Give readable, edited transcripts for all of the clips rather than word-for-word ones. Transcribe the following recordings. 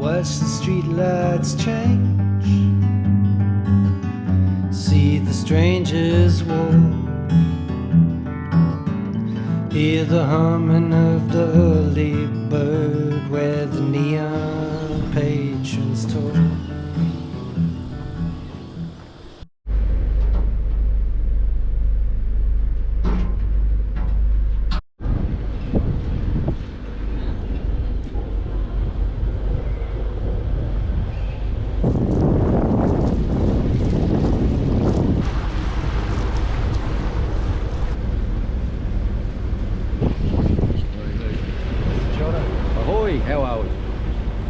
Watch the street lights change, see the strangers walk, hear the humming of the early bird where the neon patrons talk. How are we?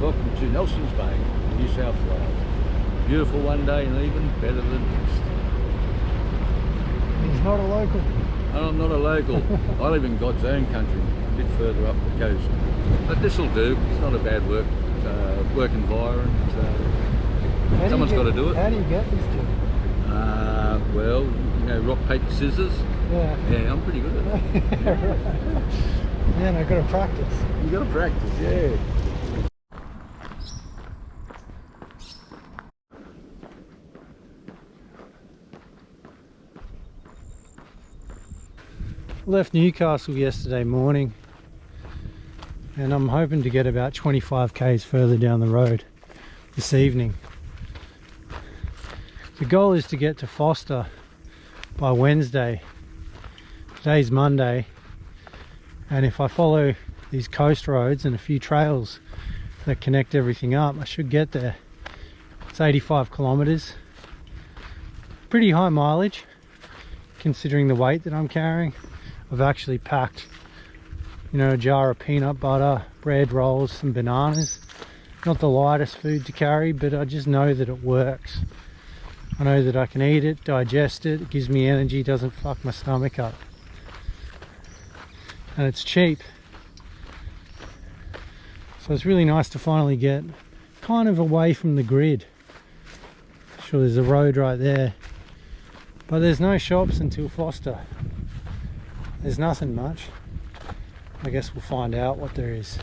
Welcome to Nelson's Bay, New South Wales. Beautiful one day and even better than next. He's not a local. And I'm not a local. I live in God's own country, a bit further up the coast. But this will do. It's not a bad work environment. Someone's got to do it. How do you get this job? Well, you know, rock, paper, scissors. Yeah. Yeah, I'm pretty good at it. Yeah, and I've got to practice. You got to practice, yeah. Left Newcastle yesterday morning, and I'm hoping to get about 25 k's further down the road this evening. The goal is to get to Foster by Wednesday. Today's Monday, and if I follow these coast roads and a few trails that connect everything up, I should get there. It's 85 kilometers. Pretty high mileage considering the weight that I'm carrying. I've actually packed, you know, a jar of peanut butter, bread rolls, some bananas. Not the lightest food to carry, but I just know that it works. I know that I can eat it, digest it, it gives me energy, doesn't fuck my stomach up. And it's cheap. So it's really nice to finally get kind of away from the grid. Sure, there's a road right there, but there's no shops until Foster. There's nothing much. I guess we'll find out what there is.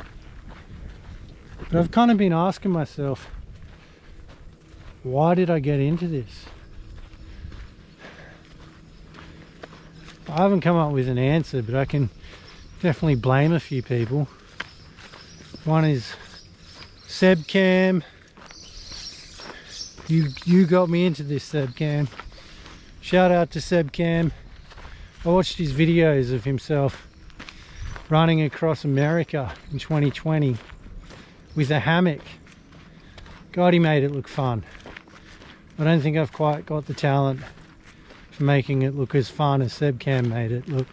But I've kind of been asking myself, why did I get into this? I haven't come up with an answer, but I can definitely blame a few people. One is Sebcam. You got me into this, Sebcam. Shout out to Sebcam. I watched his videos of himself running across America in 2020 with a hammock. God, he made it look fun. I don't think I've quite got the talent for making it look as fun as Sebcam made it look.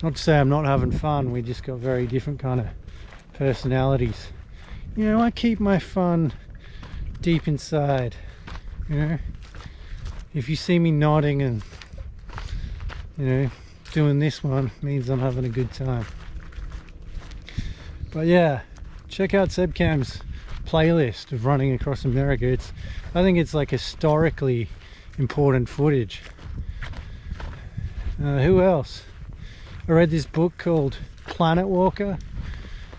Not to say I'm not having fun, we just got very different kind of personalities. You know, I keep my fun deep inside, you know. If you see me nodding and, you know, doing this one, means I'm having a good time. But yeah, check out Sebcam's playlist of running across America. I think it's like historically important footage. Who else? I read this book called Planetwalker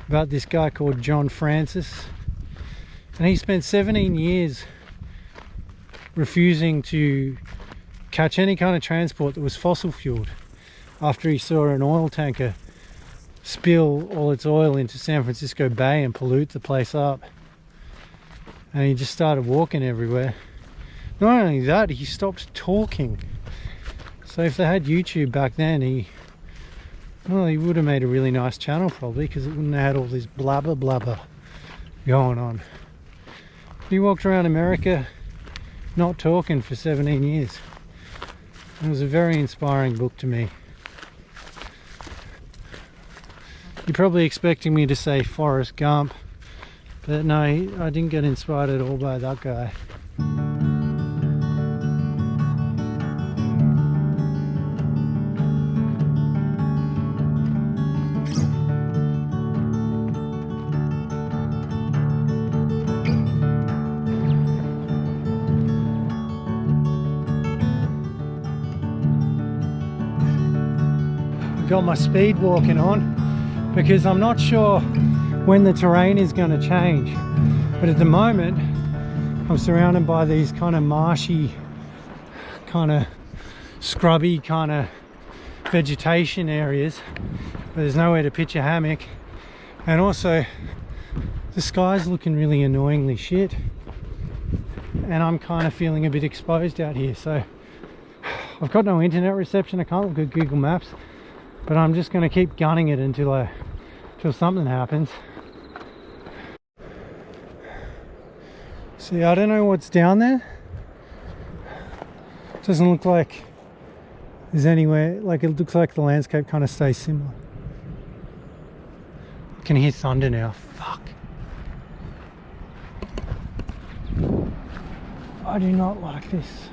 about this guy called John Francis, and he spent 17 years refusing to catch any kind of transport that was fossil fueled after he saw an oil tanker spill all its oil into San Francisco Bay and pollute the place up, and he just started walking everywhere. Not only that, he stopped talking. So if they had YouTube back then, he would have made a really nice channel probably, because it wouldn't have had all this blabber going on. He walked around America not talking for 17 years. It was a very inspiring book to me. You're probably expecting me to say Forrest Gump, but no, I didn't get inspired at all by that guy. Got my speed walking on because I'm not sure when the terrain is going to change. But at the moment, I'm surrounded by these kind of marshy, kind of scrubby kind of vegetation areas where there's nowhere to pitch a hammock, and also the sky's looking really annoyingly shit, and I'm kind of feeling a bit exposed out here. So I've got no internet reception, I can't look at Google Maps, but I'm just going to keep gunning it until something happens. See, I don't know what's down there. It doesn't look like there's anywhere, like it looks like the landscape kind of stays similar. I can hear thunder now, fuck. I do not like this.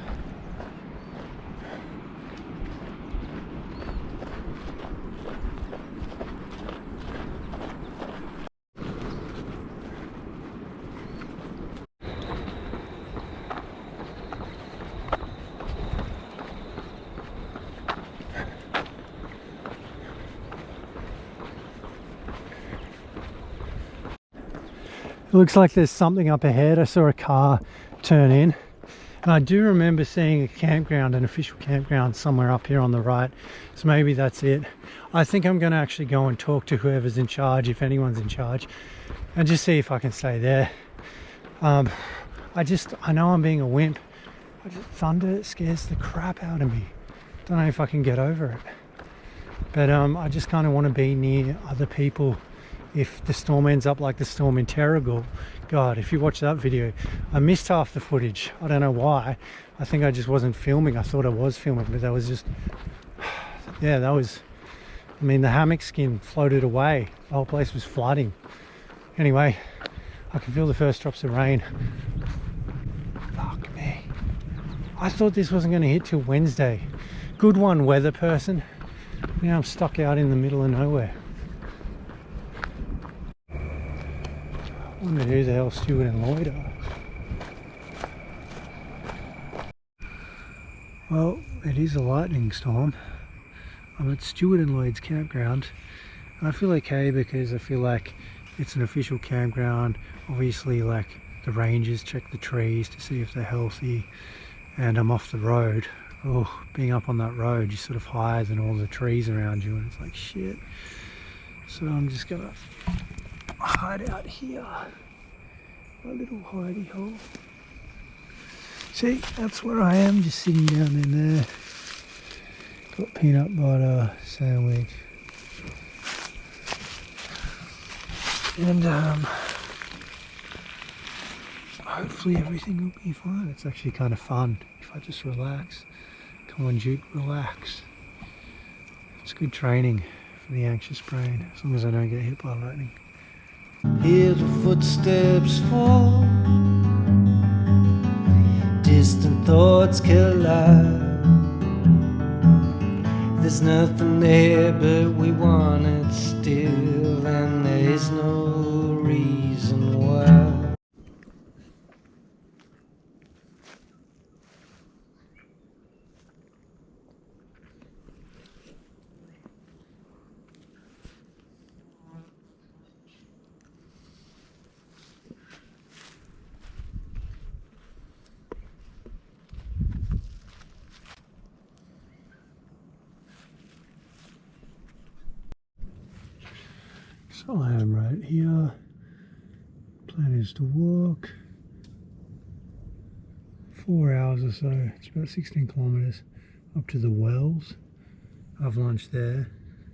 It looks like there's something up ahead. I saw a car turn in, and I do remember seeing a campground, an official campground somewhere up here on the right, so maybe that's it. I think I'm going to actually go and talk to whoever's in charge, if anyone's in charge, and just see if I can stay there. I know I'm being a wimp. Thunder scares the crap out of me. Don't know if I can get over it, but I just kind of want to be near other people if the storm ends up like the storm in Terrigal. God, if you watch that video, I missed half the footage. I don't know why. I think I just wasn't filming. I thought I was filming, but that was just, yeah, that was, I mean, the hammock skin floated away. The whole place was flooding. Anyway, I can feel the first drops of rain. Fuck me. I thought this wasn't going to hit till Wednesday. Good one, weather person. Now I'm stuck out in the middle of nowhere. I wonder who the hell Stuart and Lloyd are. Well, it is a lightning storm. I'm at Stuart and Lloyd's campground, and I feel okay because I feel like it's an official campground. Obviously, like, the rangers check the trees to see if they're healthy, and I'm off the road. Oh, being up on that road, you're sort of higher than all the trees around you, and it's like shit. So I'm just gonna hide out here, a little hidey hole. See, that's where I am, just sitting down in there. Got peanut butter sandwich, and hopefully everything will be fine. It's actually kind of fun if I just relax. Come on, Duke, relax. It's good training for the anxious brain, as long as I don't get hit by lightning. Hear the footsteps fall, distant thoughts collide. There's nothing there but we want it still, and there is no reason why. So I am right here. Plan is to walk 4 hours or so. It's about 16 kilometers up to the wells. Have lunch there,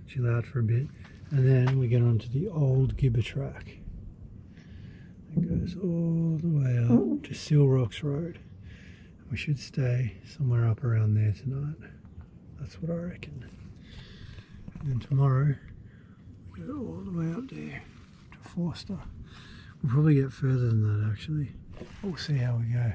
chill out for a bit, and then we get onto the old Gibber track. It goes all the way up to Seal Rocks Road. We should stay somewhere up around there tonight. That's what I reckon. And then tomorrow we go all the way up there to Forster. We'll probably get further than that actually. We'll see how we go.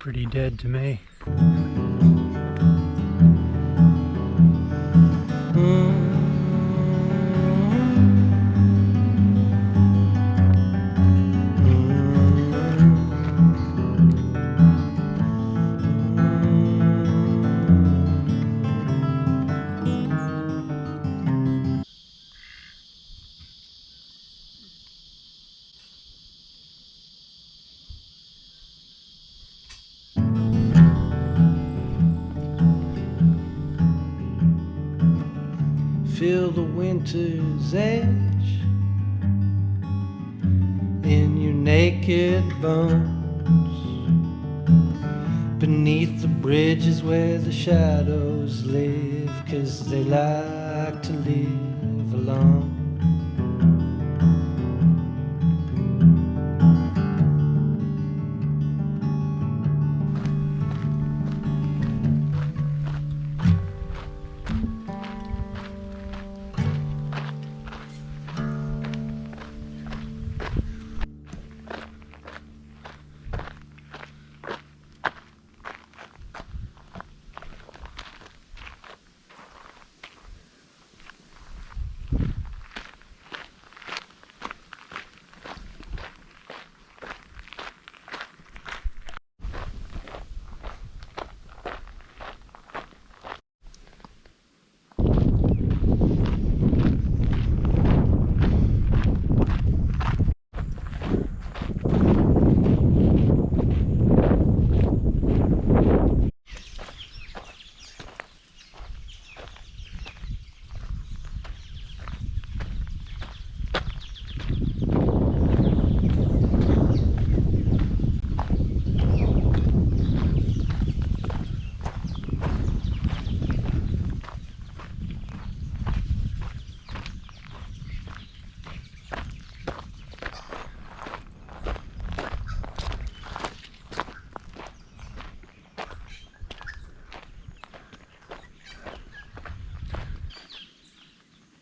pretty dead to me. Feel the winter's edge in your naked bones. Beneath the bridges where the shadows live, 'cause they like to live alone.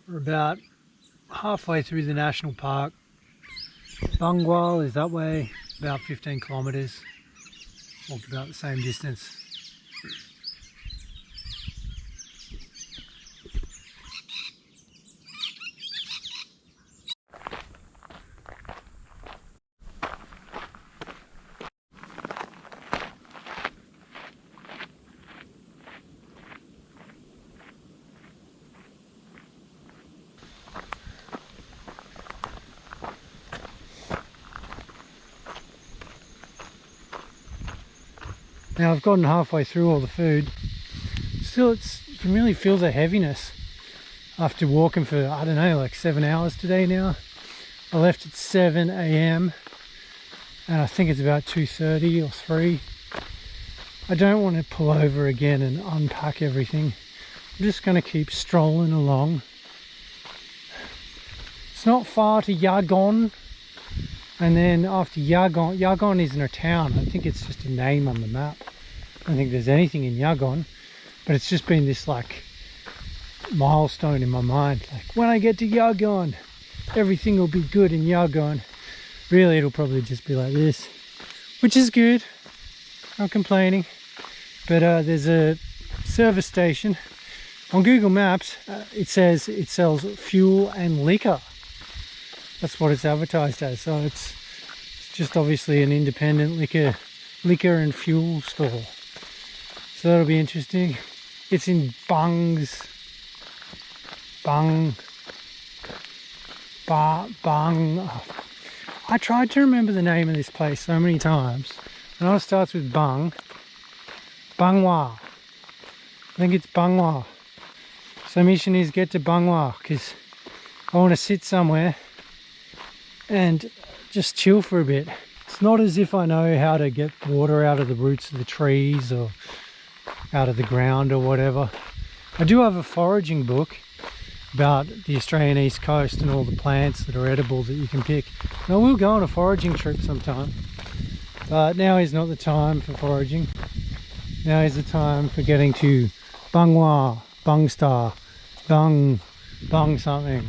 We're about halfway through the national park. Bungwal is that way, about 15 kilometres. Walked about the same distance. Now I've gotten halfway through all the food. Still, you can really feel the heaviness after walking for, I don't know, like 7 hours today now. I left at 7 AM and I think it's about 2:30 or 3. I don't want to pull over again and unpack everything. I'm just going to keep strolling along. It's not far to Yangon, and then after Yangon isn't a town. I think it's just a name on the map. I don't think there's anything in Yangon, but it's just been this like milestone in my mind. Like, when I get to Yangon, everything will be good in Yangon. Really, it'll probably just be like this, which is good. I'm complaining. But there's a service station. On Google Maps, it says it sells fuel and liquor. That's what it's advertised as. So it's just obviously an independent liquor and fuel store. So that'll be interesting. It's in Bang. I tried to remember the name of this place so many times. I know it starts with Bang. Bangwa. I think it's Bangwa. So mission is get to Bangwa because I want to sit somewhere and just chill for a bit. It's not as if I know how to get water out of the roots of the trees or out of the ground or whatever. I do have a foraging book about the Australian East Coast and all the plants that are edible that you can pick. And I will go on a foraging trip sometime, but now is not the time for foraging. Now is the time for getting to Bangwa, Bangstar, Bang something.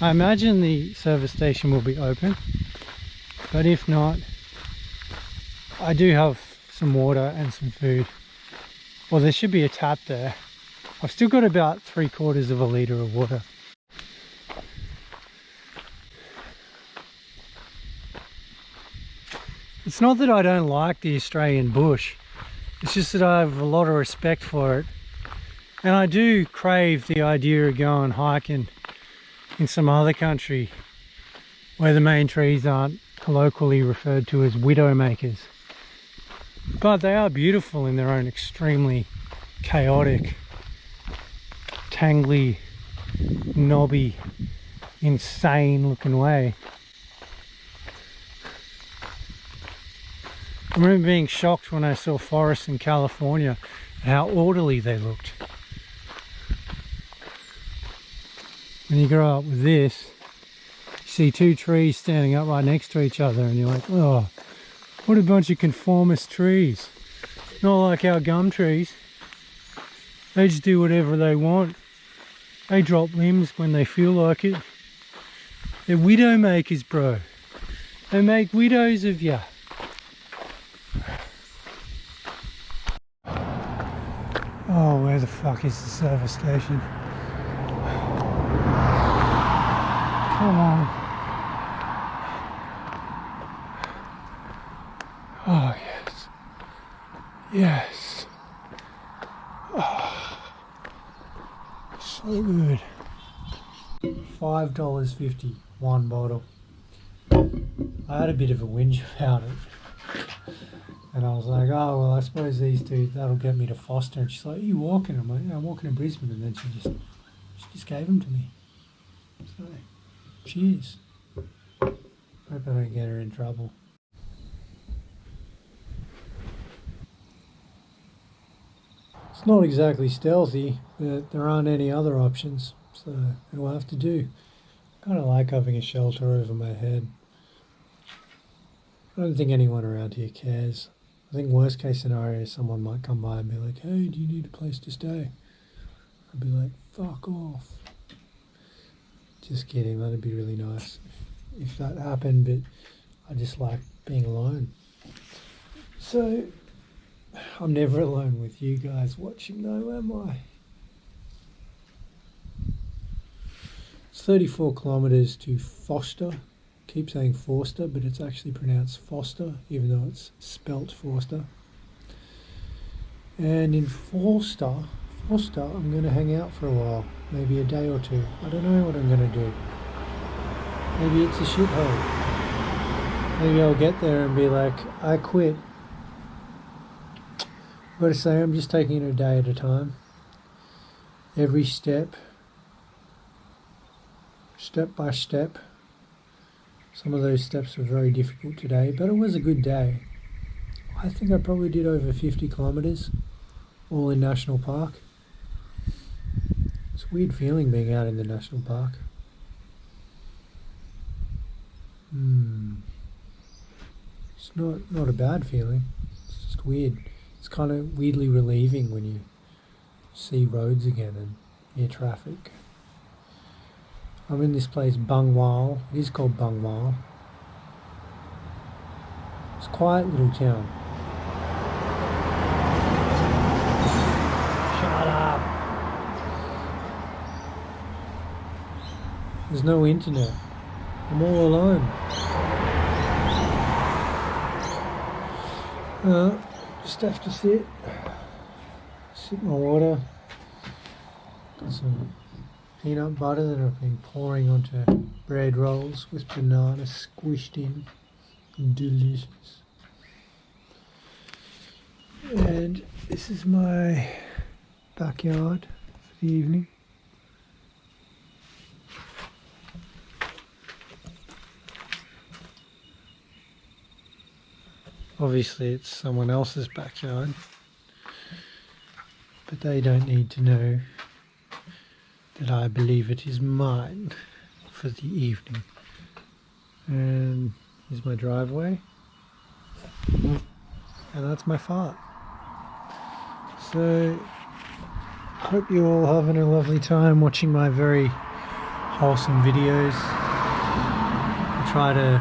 I imagine the service station will be open, but if not, I do have some water and some food. Well, there should be a tap there. I've still got about 3/4 of a litre of water. It's not that I don't like the Australian bush. It's just that I have a lot of respect for it. And I do crave the idea of going hiking in some other country where the main trees aren't colloquially referred to as widowmakers. But they are beautiful in their own extremely chaotic, tangly, knobby, insane looking way. I remember being shocked when I saw forests in California at how orderly they looked. When you grow up with this, you see two trees standing up right next to each other and you're like, oh, what a bunch of conformist trees. Not like our gum trees. They just do whatever they want. They drop limbs when they feel like it. They're widow makers, bro. They make widows of ya. Oh, where the fuck is the service station? Come on. Oh, yes. Yes. Oh, so good. $5.50, one bottle. I had a bit of a whinge about it. And I was like, oh, well, I suppose these two, that'll get me to Foster. And she's like, are you walking? I'm like, yeah, I'm walking to Brisbane. And then she just gave them to me. So, cheers. Hope I don't get her in trouble. It's not exactly stealthy, but there aren't any other options. So, it'll have to do. I kind of like having a shelter over my head. I don't think anyone around here cares. I think worst case scenario is someone might come by and be like, hey, do you need a place to stay? I'd be like, fuck off. Just kidding, that'd be really nice if that happened, but I just like being alone. So, I'm never alone with you guys watching though, am I? It's 34 kilometres to Foster. Keep saying Forster, but it's actually pronounced Foster, even though it's spelt Forster. And in Forster, I'm going to hang out for a while, maybe a day or two. I don't know what I'm going to do. Maybe it's a shithole. Maybe I'll get there and be like, I quit. I've got to say, I'm just taking it a day at a time. Every step by step. Some of those steps were very difficult today, but it was a good day. I think I probably did over 50 kilometres, all in National Park. It's a weird feeling being out in the National Park. It's not a bad feeling, it's just weird. It's kind of weirdly relieving when you see roads again and hear traffic. I'm in this place, Bungwal. It is called Bungwal. It's a quiet little town. Shut up. There's no internet. I'm all alone. Just have to sip my water. Got some peanut butter that I've been pouring onto bread rolls with banana squished in. Delicious. And this is my backyard for the evening. Obviously it's someone else's backyard, but they don't need to know that I believe it is mine for the evening. And here's my driveway, and that's my fart. So I hope you're all having a lovely time watching my very wholesome videos. I try to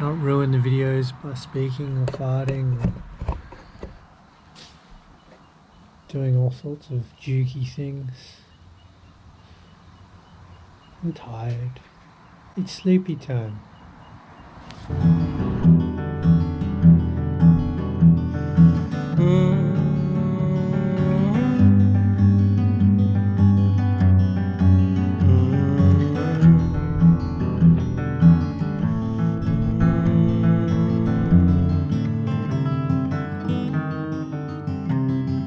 not ruin the videos by speaking or farting or doing all sorts of jukey things. I'm tired. It's sleepy time.